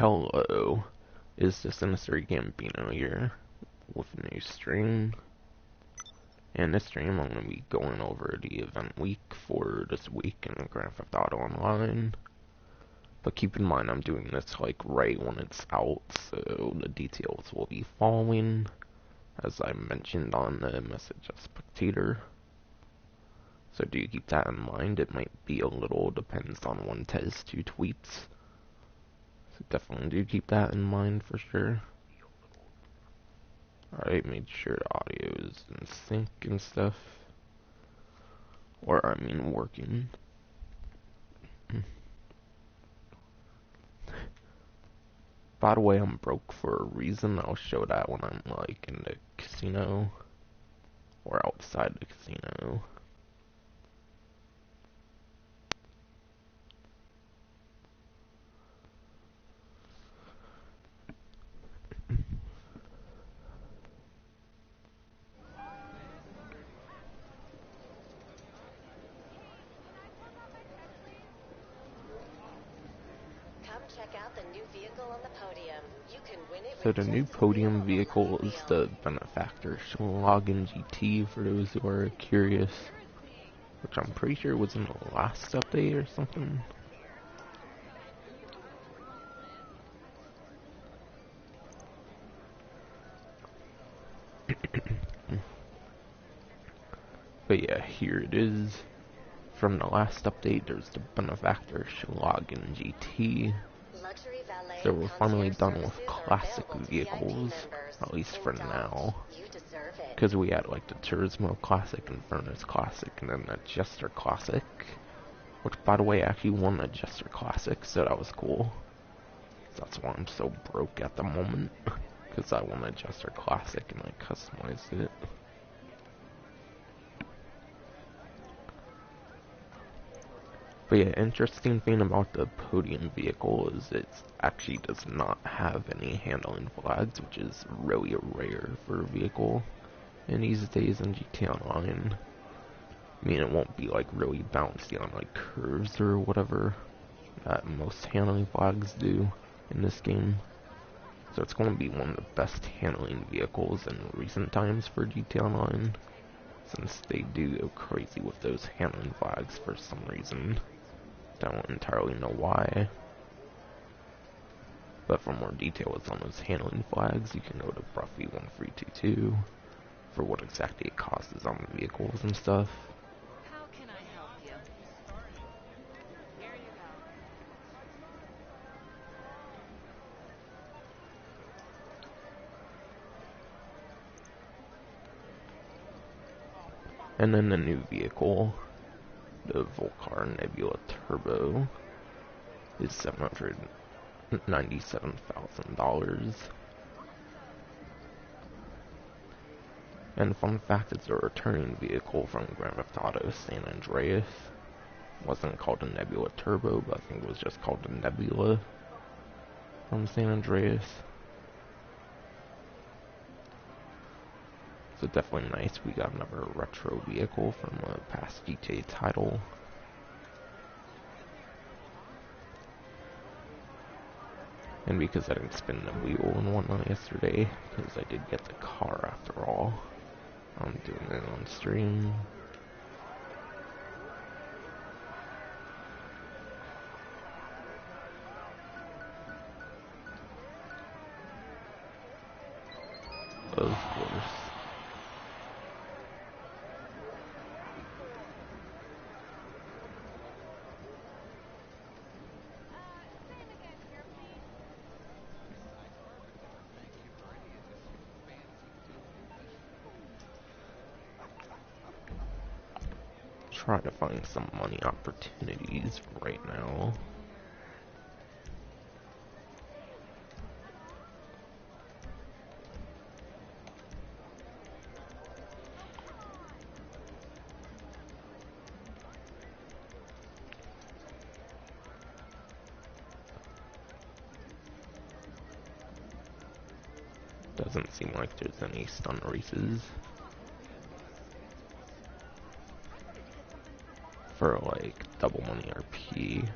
Hello, is this Sinister Gambino here with a new stream? In this stream I'm going to be going over the event week for this week in Grand Theft Auto Online. But keep in mind I'm doing this like right when it's out, so the details will be following, as I mentioned on the message as spectator. So do keep that in mind. It might be a little, depends on one test, two tweets. So definitely do keep that in mind for sure. Alright, made sure the audio is in sync and stuff. Or, I mean, working. By the way, I'm broke for a reason. I'll show that when I'm, like, in the casino. Or outside the casino. So the new podium vehicle is the Benefactor Schlagen GT, for those who are curious. Which I'm pretty sure was in the last update or something. But yeah, here it is. From the last update, there's the Benefactor Schlagen GT. So we're finally done with classic vehicles, at least for now. Because we had like the Turismo Classic and Furnace Classic, and then the Jester Classic. Which, by the way, actually won the Jester Classic, so that was cool. That's why I'm so broke at the moment. Because I won the Jester Classic and I customized it. But yeah, interesting thing about the podium vehicle is it actually does not have any handling flags, which is really rare for a vehicle in these days in GTA Online. I mean, it won't be like really bouncy on like curves or whatever that most handling flags do in this game. So it's going to be one of the best handling vehicles in recent times for GTA Online, since they do go crazy with those handling flags for some reason. Don't entirely know why. But for more details on those handling flags, you can go to Bruffy1322 for what exactly it causes on the vehicles and stuff. How can I help you? Here you go. And then the new vehicle, the Vulcar Nebula Turbo, is $797,000. And fun fact, it's a returning vehicle from Grand Theft Auto San Andreas. It wasn't called the Nebula Turbo, but I think it was just called the Nebula from San Andreas. So definitely nice. We got another retro vehicle from a past GTA title. And because I didn't spin the wheel and whatnot yesterday, because I did get the car after all, I'm doing it on stream. Of course. Try to find some money opportunities right now. Doesn't seem like there's any stun races for like double money RP.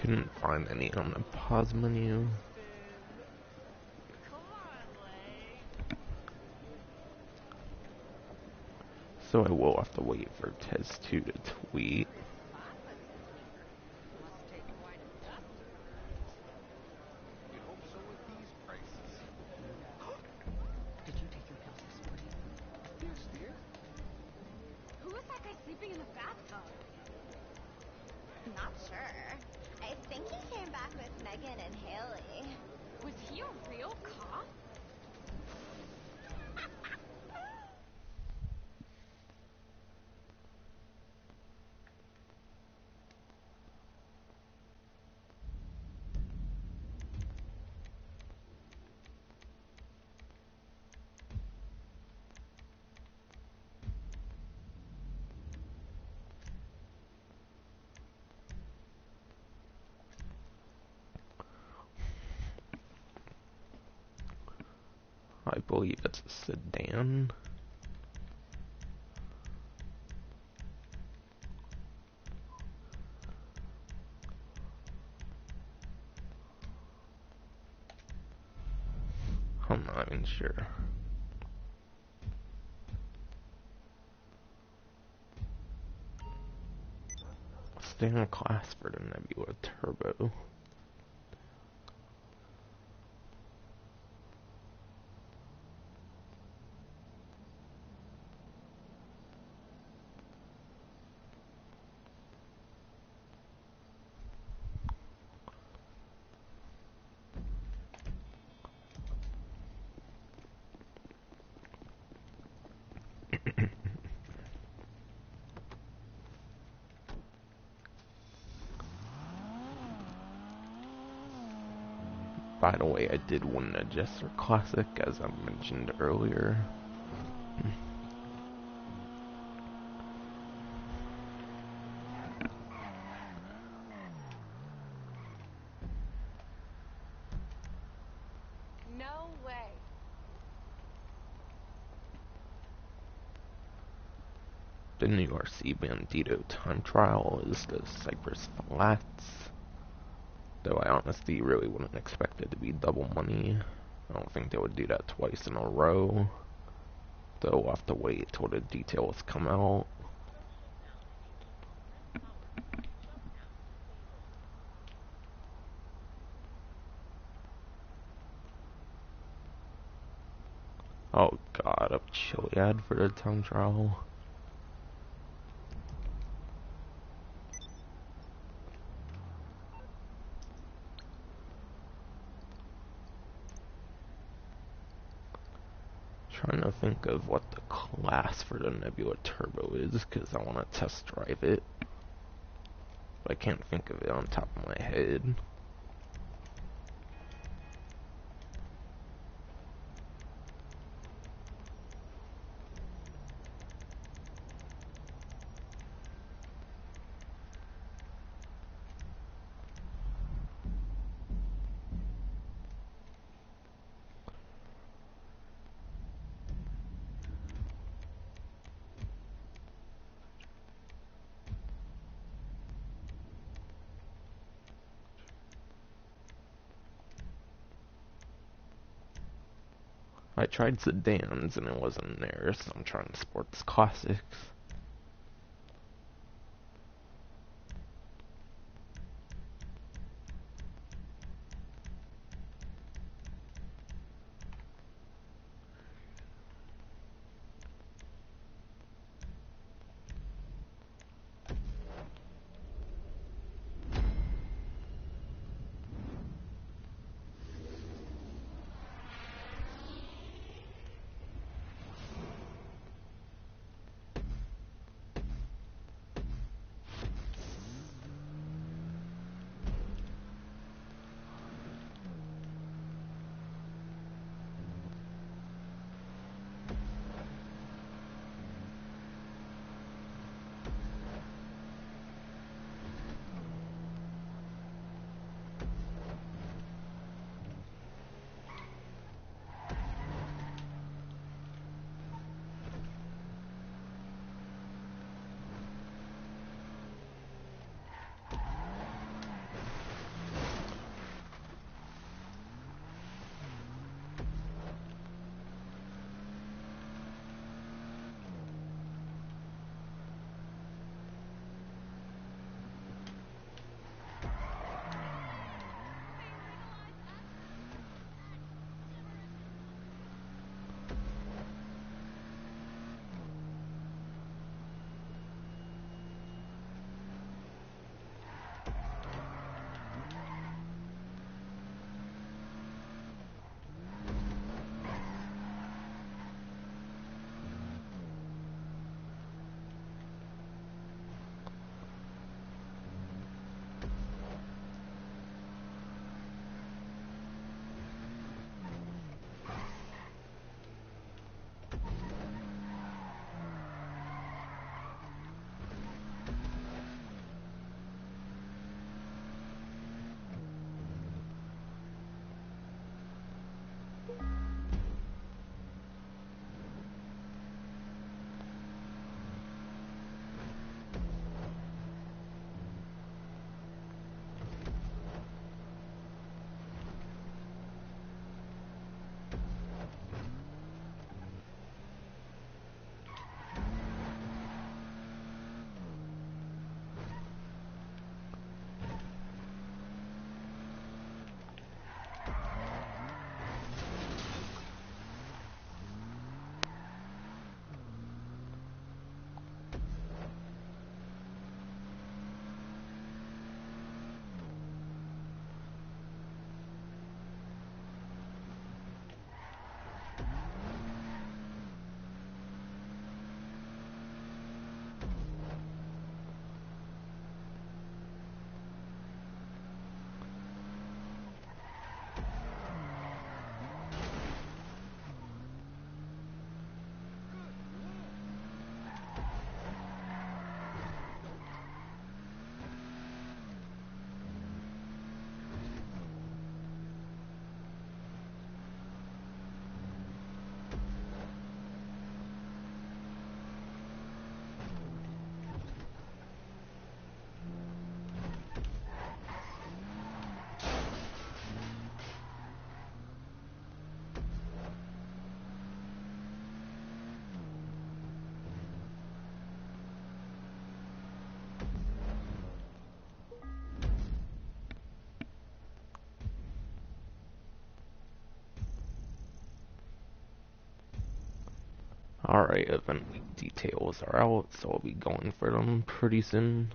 Couldn't find any on the pause menu. Come on, Lay. So I will have to wait for Tez 2 to tweet. Papa sneaker. Must take quite a dust to prove. You'd hope so with these prices. Did you take your pills this morning? Yes, dear. Who was that guy sleeping in the bathtub? Not sure. I think he came back with Megan and Haley. Was he a real cop? I believe it's a sedan. I'm not even sure. Stay in class for the Nebula Turbo. By the way, I did win the Jester Classic, as I mentioned earlier. No way. The new RC Bandito time trial is the Cypress Flats. Though I honestly really wouldn't expect it to be double money. I don't think they would do that twice in a row. Though we'll have to wait till the details come out. Oh god, a Chiliad for the time trial. Trying to think of what the class for the Nebula Turbo is, because I want to test drive it. But I can't think of it on top of my head. I tried sedans and it wasn't there, so I'm trying sports classics. Alright, event week details are out, so I'll be going for them pretty soon.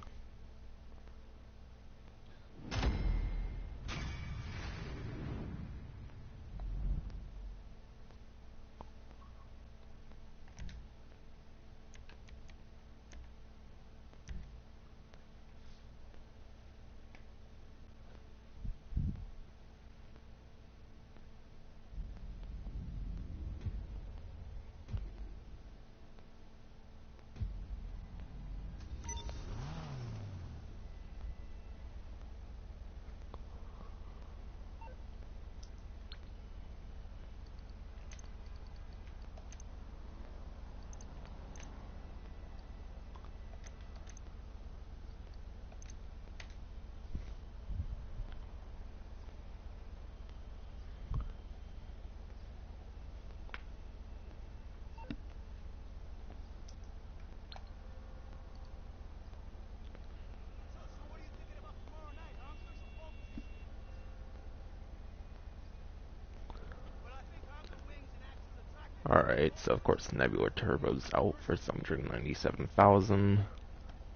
Alright, so of course Nebula Turbo's out for 797,000.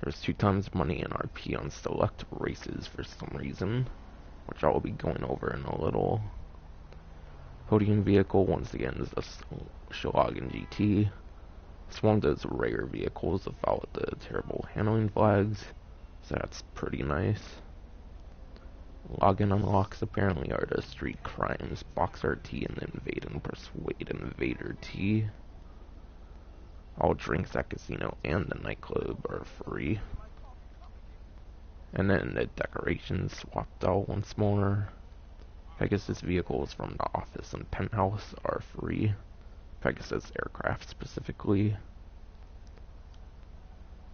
There's 2 times money in RP on select races for some reason, which I will be going over in a little. Podium vehicle, once again, is a Shalagan GT. It's one of those rare vehicles without the terrible handling flags, so that's pretty nice. Login unlocks apparently are the Street Crimes, Box RT, and Invade and Persuade Invader T. All drinks at casino and the nightclub are free. And then the decorations swapped out once more. Pegasus vehicles from the office and penthouse are free. Pegasus aircraft specifically.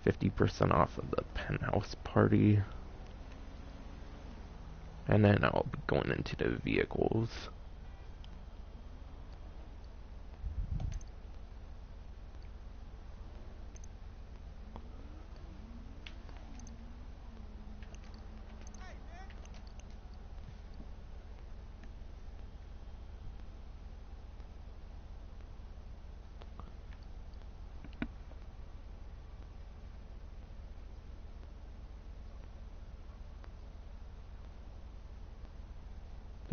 50% off of the penthouse party. And then I'll be going into the vehicles.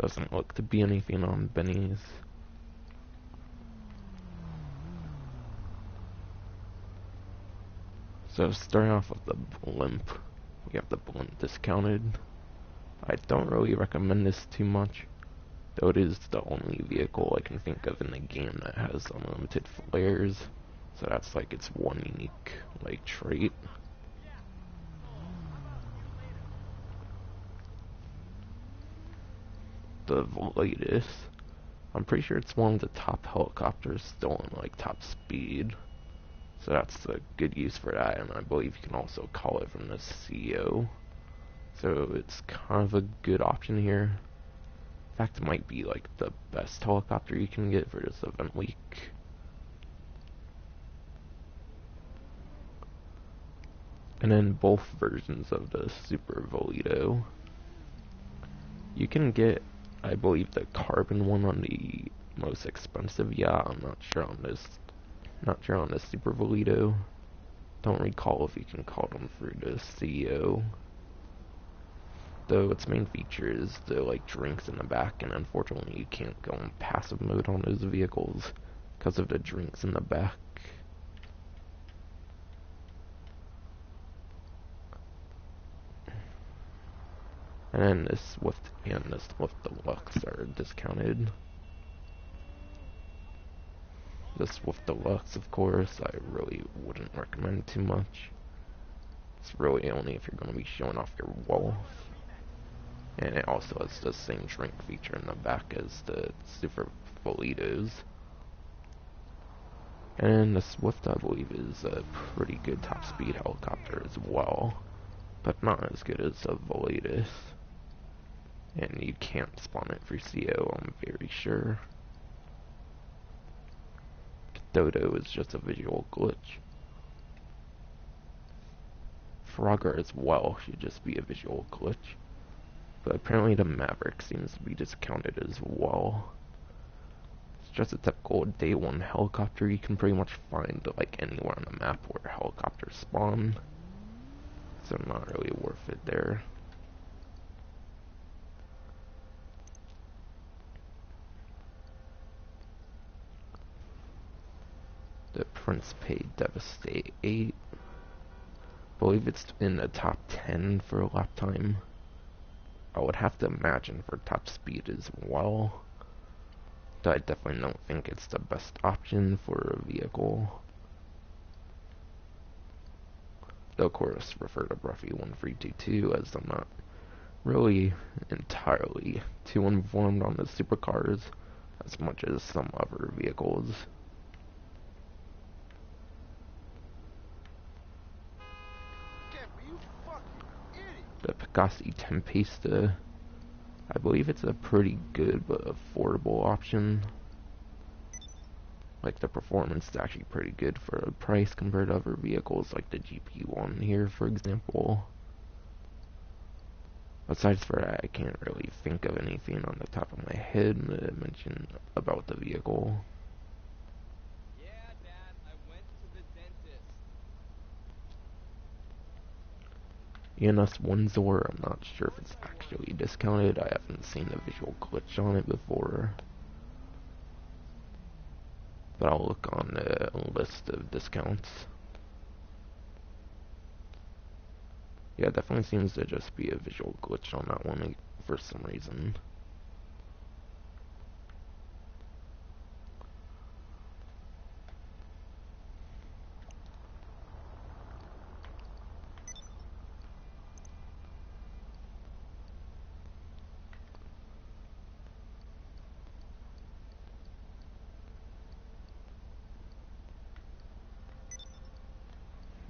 Doesn't look to be anything on Benny's. So starting off with the blimp, we have the blimp discounted. I don't really recommend this too much, though it is the only vehicle I can think of in the game that has unlimited flares, so that's like its one unique like trait. The latest, I'm pretty sure it's one of the top helicopters still in like top speed, so that's a good use for that, and I believe you can also call it from the CEO, so it's kind of a good option here. In fact, it might be like the best helicopter you can get for this event week. And then both versions of the Super Volito. You can get, I believe, the carbon one on the most expensive. Yeah, I'm not sure on this. Not sure on the Super Volito. Don't recall if you can call them through the CEO. Though its main feature is the like drinks in the back, and unfortunately you can't go in passive mode on those vehicles because of the drinks in the back. And then the Swift and the Swift Deluxe are discounted. The Swift Deluxe, of course, I really wouldn't recommend too much. It's really only if you're going to be showing off your wealth. And it also has the same drink feature in the back as the Super Bolitos. And the Swift, I believe, is a pretty good top speed helicopter as well, but not as good as the Volitus. And you can't spawn it for CO, I'm very sure. Dodo is just a visual glitch. Frogger as well should just be a visual glitch. But apparently the Maverick seems to be discounted as well. just a typical day one helicopter. You can pretty much find like anywhere on the map where helicopters spawn, so not really worth it there. The Prince Pay Devastate 8. I believe it's in the top 10 for lap time. I would have to imagine for top speed as well. But I definitely don't think it's the best option for a vehicle. Though of course refer to Bruffy 1322 as I'm not really entirely too informed on the supercars as much as some other vehicles. The Pegasi Tempesta, I believe it's a pretty good but affordable option. Like the performance is actually pretty good for the price compared to other vehicles like the GP1 here, for example. Besides for that, I can't really think of anything on the top of my head to mention about the vehicle. Yeah, Dad, I went to the dentist. ENS Windsor, I'm not sure if it's actually discounted. I haven't seen the visual glitch on it before. But I'll look on the list of discounts. Yeah, it definitely seems to just be a visual glitch on that one for some reason.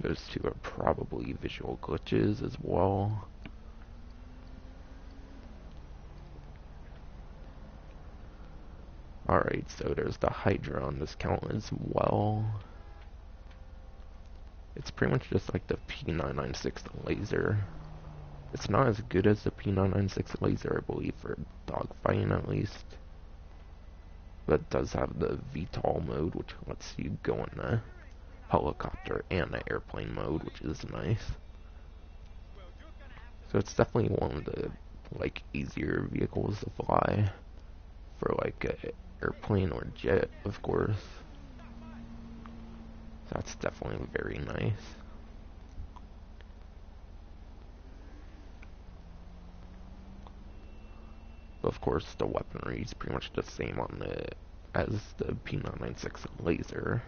Those two are probably visual glitches as well. Alright, so there's the Hydra on discount as well. It's pretty much just like the P996 laser. It's not as good as the P996 laser, I believe, for dogfighting at least. But it does have the VTOL mode, which lets you go in the helicopter and the airplane mode, which is nice. So it's definitely one of the like easier vehicles to fly for like a airplane or jet, of course. So that's definitely very nice. But of course, the weaponry is pretty much the same on the as the P996 laser.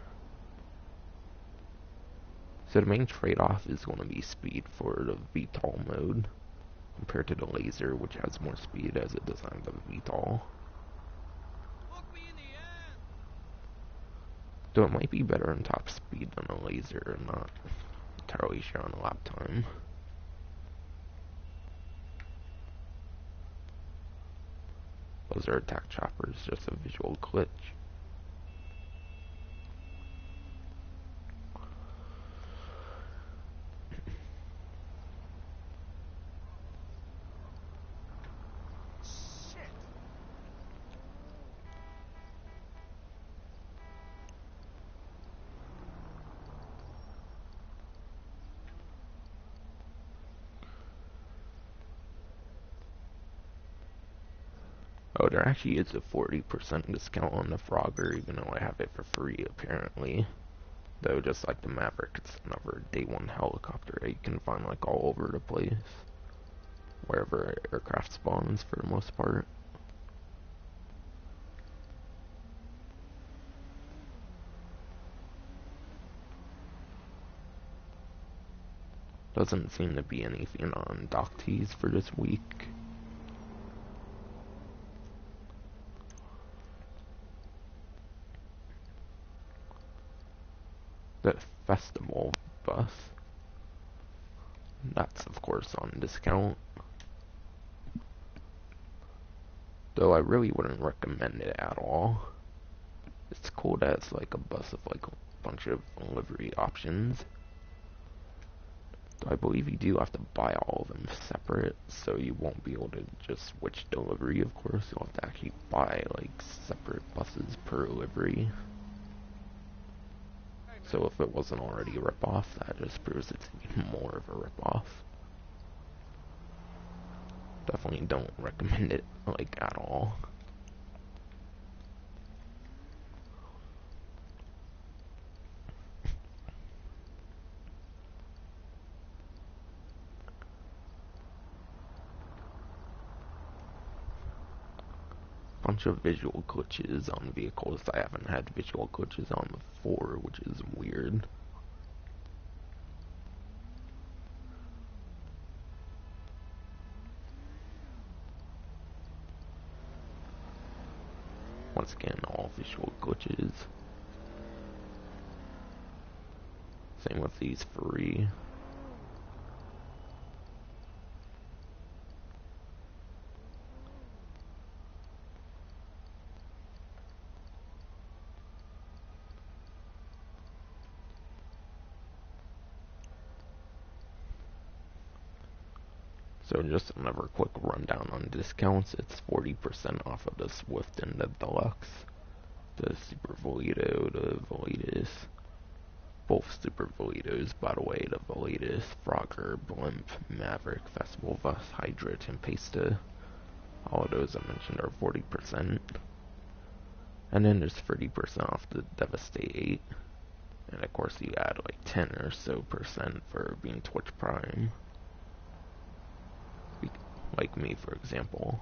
So the main trade-off is going to be speed for the VTOL mode compared to the laser, which has more speed as it does on the VTOL. Though it might be better in top speed than a laser, I'm not entirely sure on the lap time. Those are attack choppers, just a visual glitch. Oh, there actually is a 40% discount on the Frogger, even though I have it for free, apparently. Though, just like the Maverick, it's another day one helicopter that you can find, like, all over the place. Wherever aircraft spawns, for the most part. Doesn't seem to be anything on dock tees for this week. The festival bus. That's of course on discount. Though I really wouldn't recommend it at all. It's cool that it's like a bus of like a bunch of livery options. I believe you do have to buy all of them separate, so you won't be able to just switch delivery, of course. You'll have to actually buy, like, separate buses per delivery. So if it wasn't already a ripoff, that just proves it's even more of a ripoff. Definitely don't recommend it, like, at all. Bunch of visual glitches on vehicles I haven't had visual glitches on before, which is weird. Once again, all visual glitches. Same with these free. So just another quick rundown on discounts. It's 40% off of the Swift and the Deluxe, the Super Volito, the Volitus, both Super Volitos, by the way, the Volitus, Frogger, Blimp, Maverick, Festival Bus, Hydra, Tempesta. All of those I mentioned are 40%. And then there's 30% off the Devastate 8. And of course you add like 10 or so percent for being Twitch Prime. Like me, for example.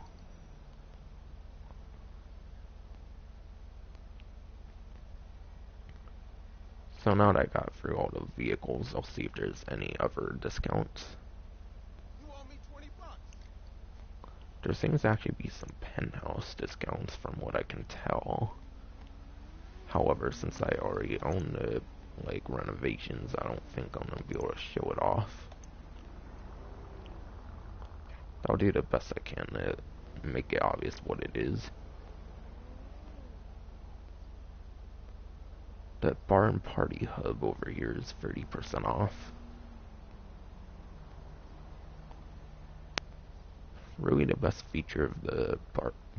So now that I got through all the vehicles, I'll see if there's any other discounts. You owe me $20. There seems to actually be some penthouse discounts from what I can tell. However, since I already own the like renovations, I don't think I'm gonna be able to show it off. I'll do the best I can to make it obvious what it is. The bar and party hub over here is 30% off. Really the best feature of the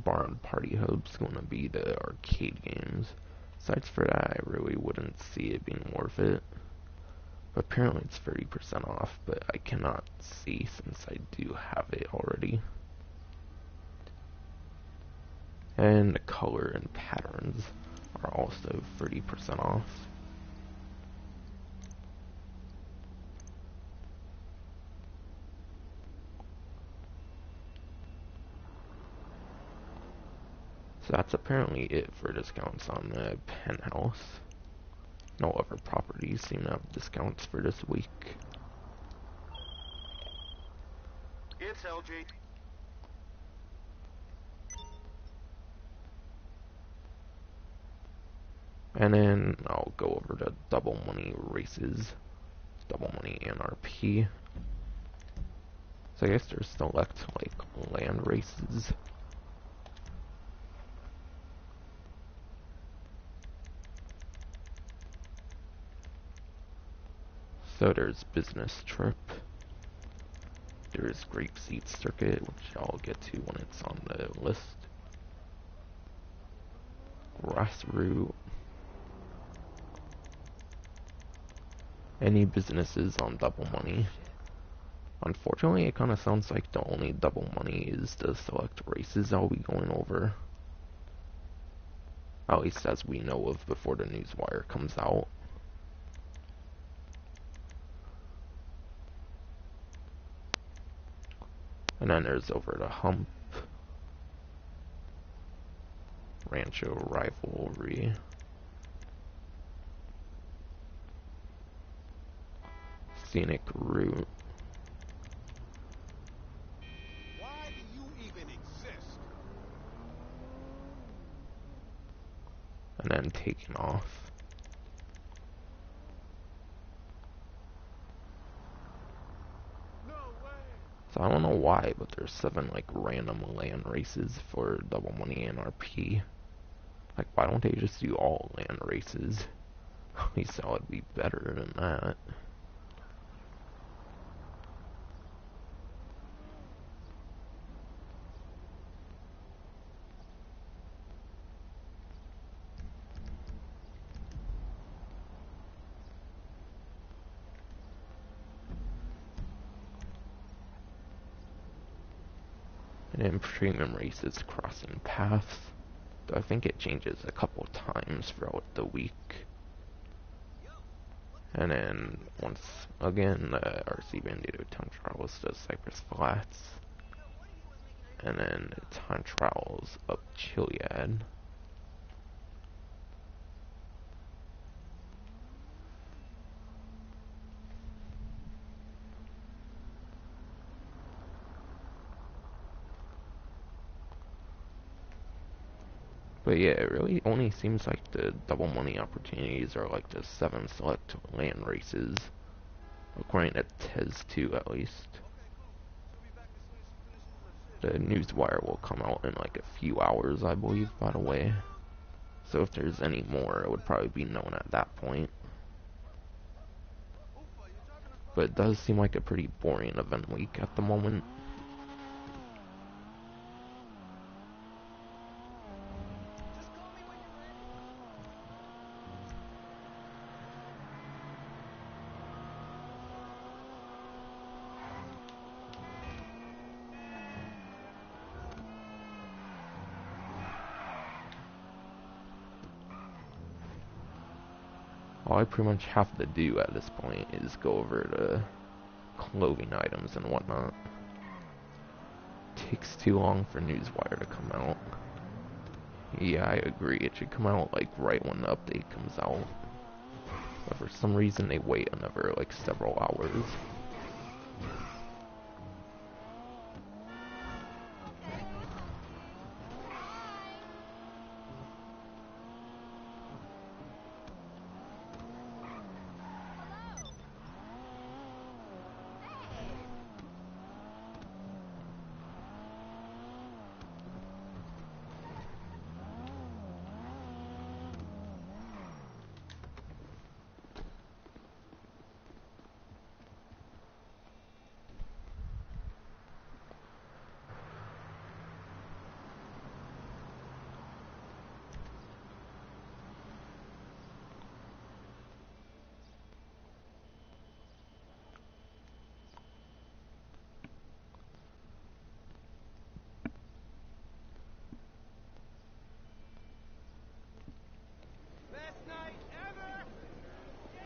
bar and party hub is going to be the arcade games. Besides for that, I really wouldn't see it being worth it. But apparently it's 30% off, but I cannot see since I do have it already. And the color and patterns are also 30% off. So that's apparently it for discounts on the penthouse. No other properties seem to have discounts for this week. It's LG. And then I'll go over to double money races, double money NRP. So I guess there's select like land races. So there's business trip. There's grapeseed circuit, which I'll get to when it's on the list. Grassroot. Any businesses on double money. Unfortunately, it kind of sounds like the only double money is the select races I'll be going over. At least as we know of before the newswire comes out. And then there's over the hump. Rancho rivalry. Scenic route. Why do you even exist? And then taking off. No way. So I don't know why, but there's 7 like random land races for double money NRP. Like, why don't they just do all land races? At least that would be better than that. And in premium races, crossing paths. So I think it changes a couple times throughout the week. And then once again, RC Bandito time trials to Cypress Flats. And then time trials up Chiliad. But yeah, it really only seems like the double money opportunities are like the 7 select land races. According to Tez 2 at least. The newswire will come out in like a few hours, I believe, by the way. So if there's any more, it would probably be known at that point. But it does seem like a pretty boring event week at the moment. All I pretty much have to do at this point is go over the clothing items and whatnot. Takes too long for Newswire to come out. Yeah, I agree. It should come out like right when the update comes out. But for some reason they wait another like several hours. Best night ever! Yeah!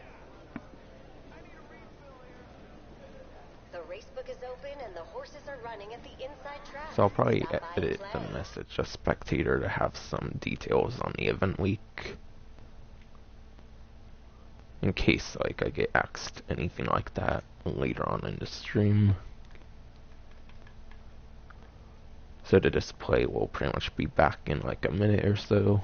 I need a refill here. The race book is open and the horses are running at the inside track. So I'll probably Stop by and edit the play. message a spectator to have some details on the event week. In case like I get asked anything like that later on in the stream. So the display will pretty much be back in like a minute or so.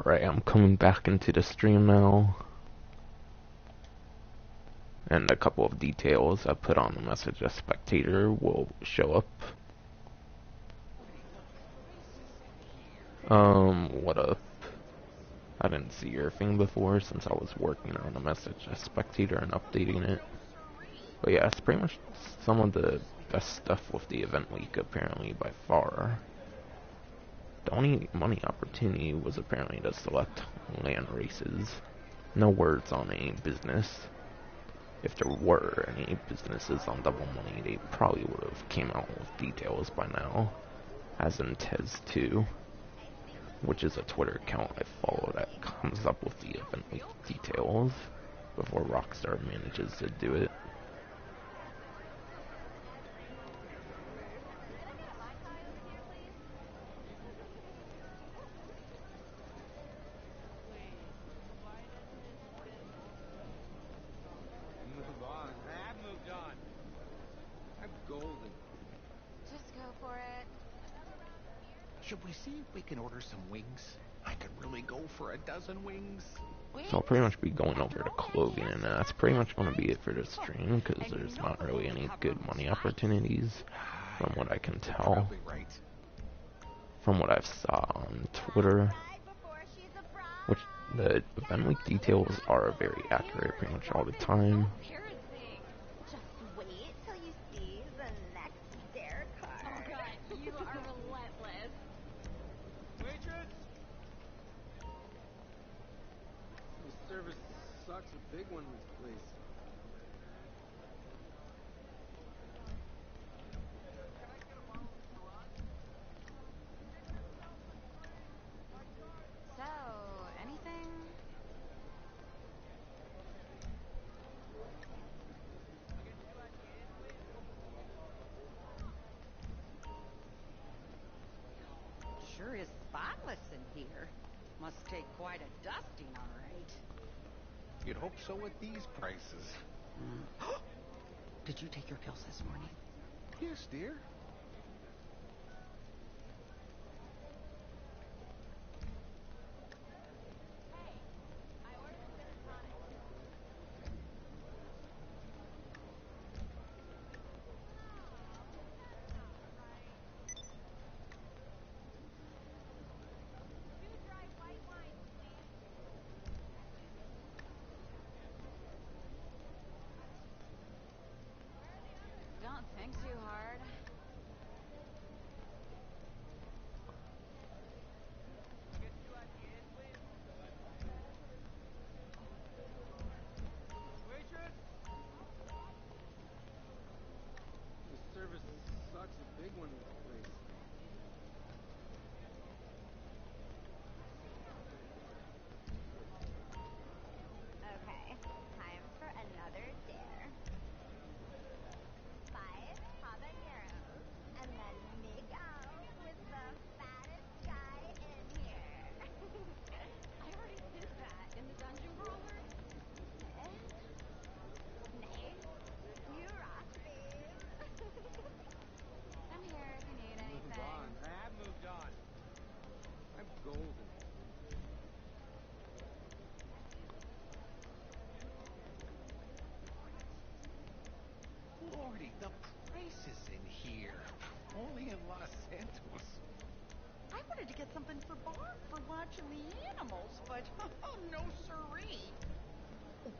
Alright, I'm coming back into the stream now. And a couple of details I put on the message a spectator will show up. What up? I didn't see your thing before since I was working on the message a spectator and updating it. But yeah, it's pretty much some of the best stuff with the event week apparently by far. The only money opportunity was apparently to select land races. No words on any business. If there were any businesses on double money, they probably would have came out with details by now. As in Tez 2, which is a Twitter account I follow that comes up with the event week details before Rockstar manages to do it. Move on. I've moved on. I'm golden. Just go for it. Should we see if we can order some wings? I could really go for a dozen wings. So I'll pretty much be going over to clothing, and that's pretty much going to be it for this stream, because there's not really any good money opportunities, from what I can tell, Probably right. from what I've saw on Twitter, which the event week details are very accurate pretty much all the time. Just wait till you see the next dare card. Oh god, you are relentless. Waitress! The service sucks. A big one in this place. So, anything? Sure is spotless in here. Must take quite a dusting, all right. You'd hope so with these prices. Did you take your pills this morning? Yes, dear. Don't think too hard. Waitress! The service sucks. A big one in this place. Okay, time for another dare. 5 habaneros, and then make out with the fattest guy in here. I already did that in the dungeon crawler. Nice. You rock, babe. I'm here if you need Move anything. on. I've moved on. I'm golden. Lordy, the prices in here. Only in Los Santos. I wanted to get something for Barb for watching the animals, but oh, no siree. Oh,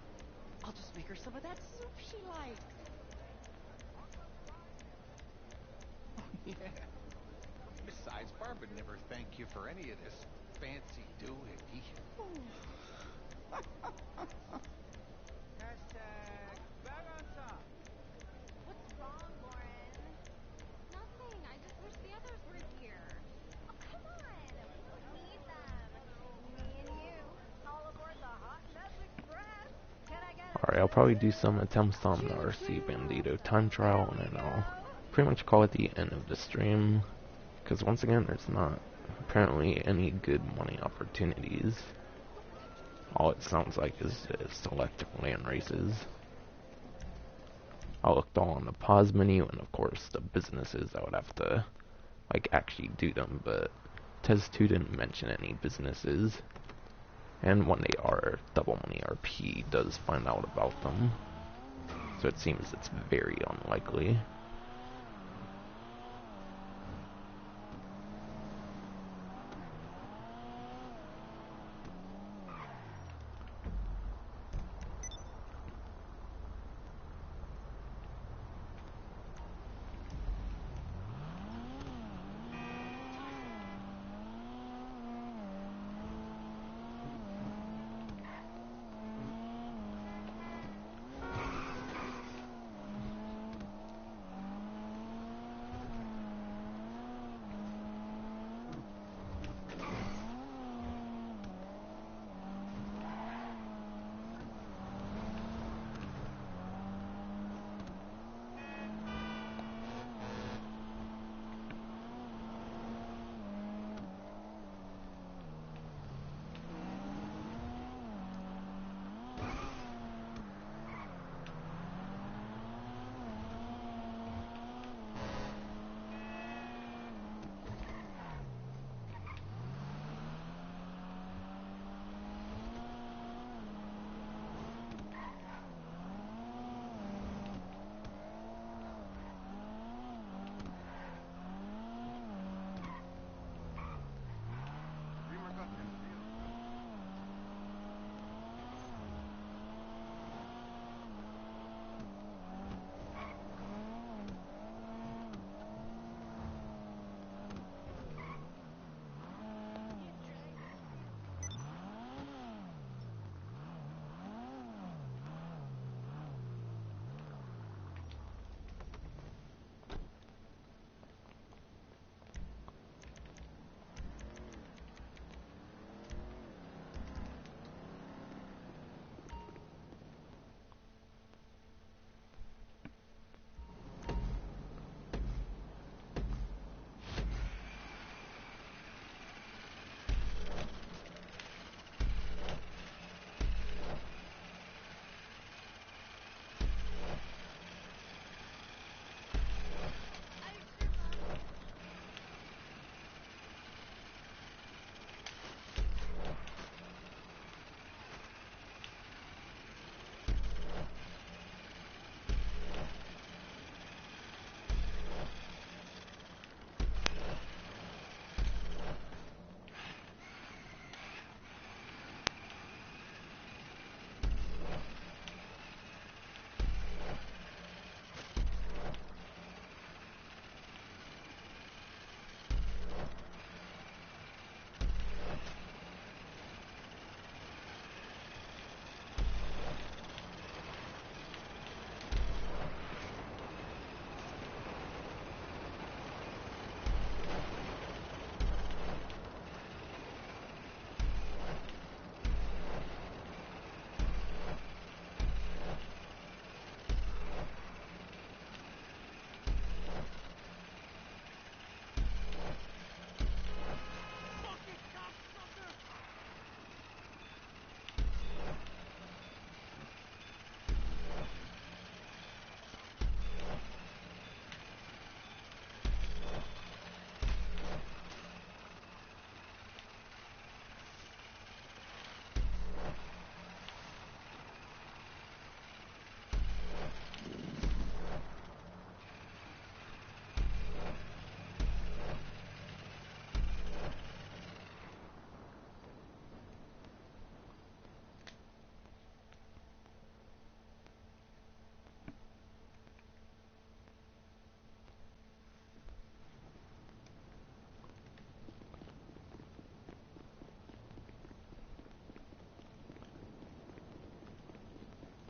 I'll just make her some of that soup she likes. Yeah. Besides, Barb would never thank you for any of this fancy doohickey. Hashtag back on top. What's wrong, Lauren? Nothing. I just wish the others were here. Oh, come on. We need them. Me and you. All aboard the Hot Mess Express. Can I get a Alright, I'll probably do some attempts on the RC Bandito time trial, and then I'll pretty much call it the end of the stream, because once again, there's not apparently any good money opportunities. All it sounds like is select land races. I looked all on the pause menu, and of course the businesses I would have to like actually do them, but Tez 2 didn't mention any businesses. And when they are, Double Money RP does find out about them. So it seems it's very unlikely.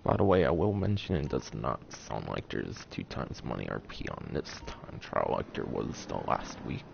By the way, I will mention it does not sound like there's 2 times money RP on this time trial like there was the last week.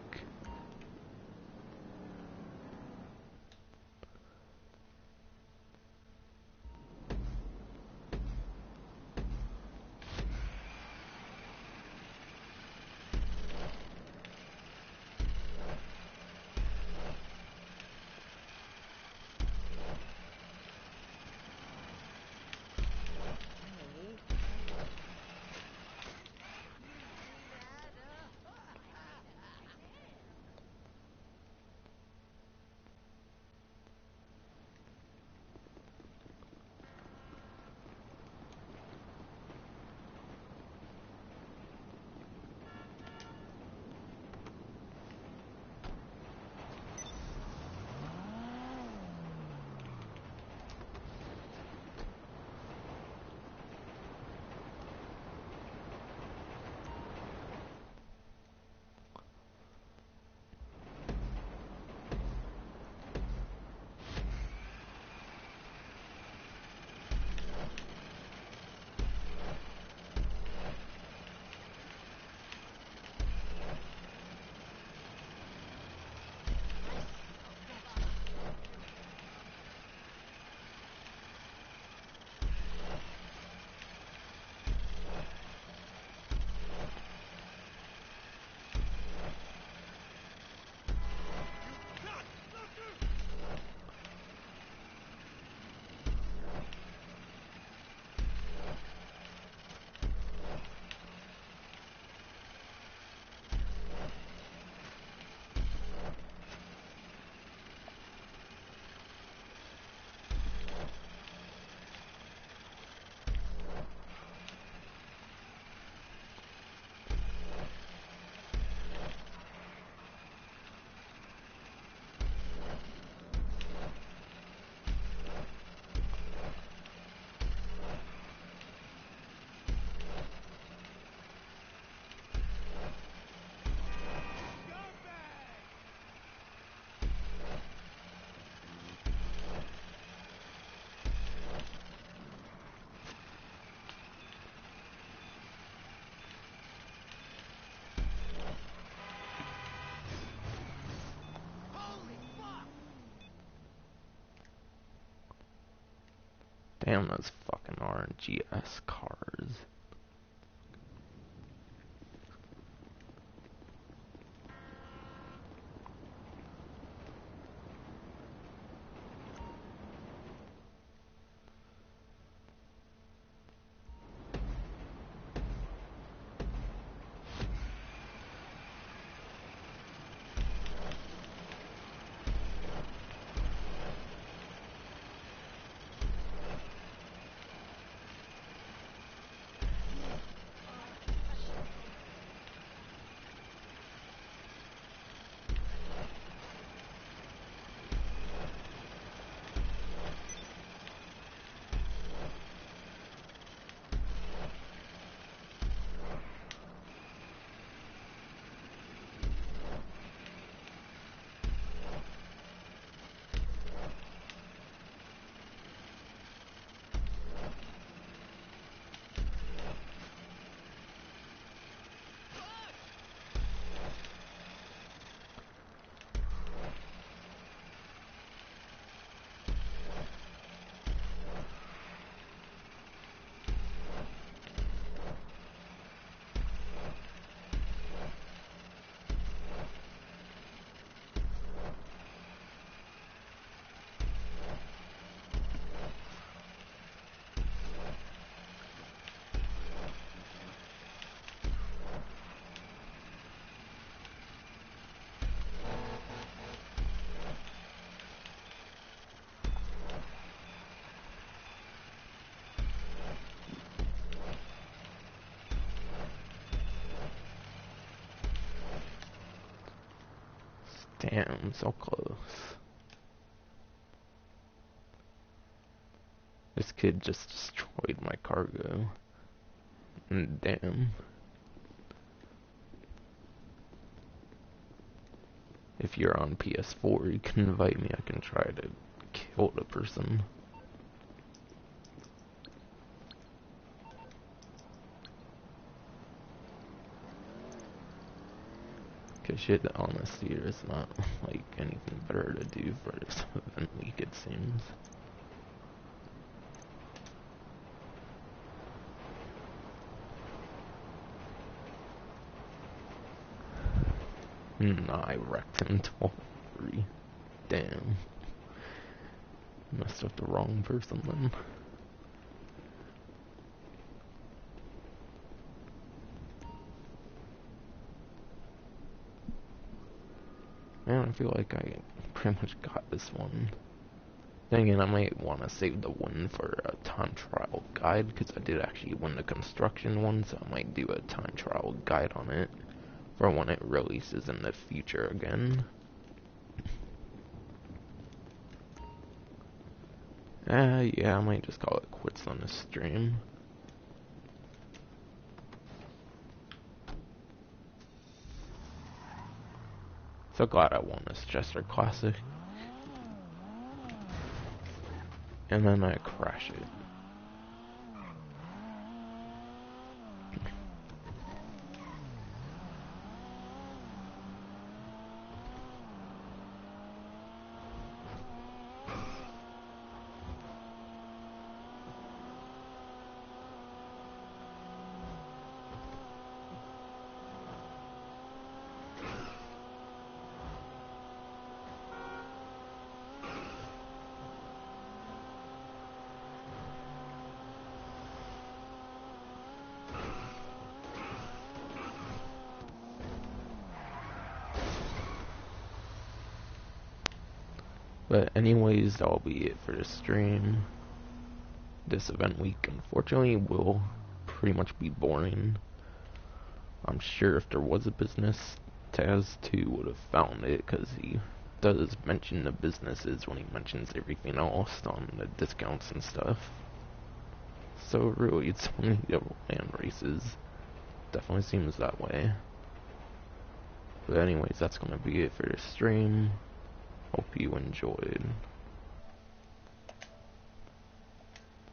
Damn those fucking RNGS cars. Damn, so close. This kid just destroyed my cargo. Damn. If you're on PS4, you can invite me. I can try to kill the person. Cause shit, honestly, there's not like anything better to do for this event week, it seems. Nah, I wrecked him totally. Damn. Messed with the wrong person then. Man, I feel like I pretty much got this one. Then again, I might want to save the win for a time trial guide, because I did actually win the construction one, so I might do a time trial guide on it for when it releases in the future again. Yeah, I might just call it quits on the stream. So glad I won this Jester Classic. And then I crash it. But anyways, that'll be it for the stream. This event week, unfortunately, will pretty much be boring. I'm sure if there was a business, Taz2 would have found it, because he does mention the businesses when he mentions everything else on the discounts and stuff. So really, it's only the land races. Definitely seems that way. But anyways, that's gonna be it for the stream. Hope you enjoyed.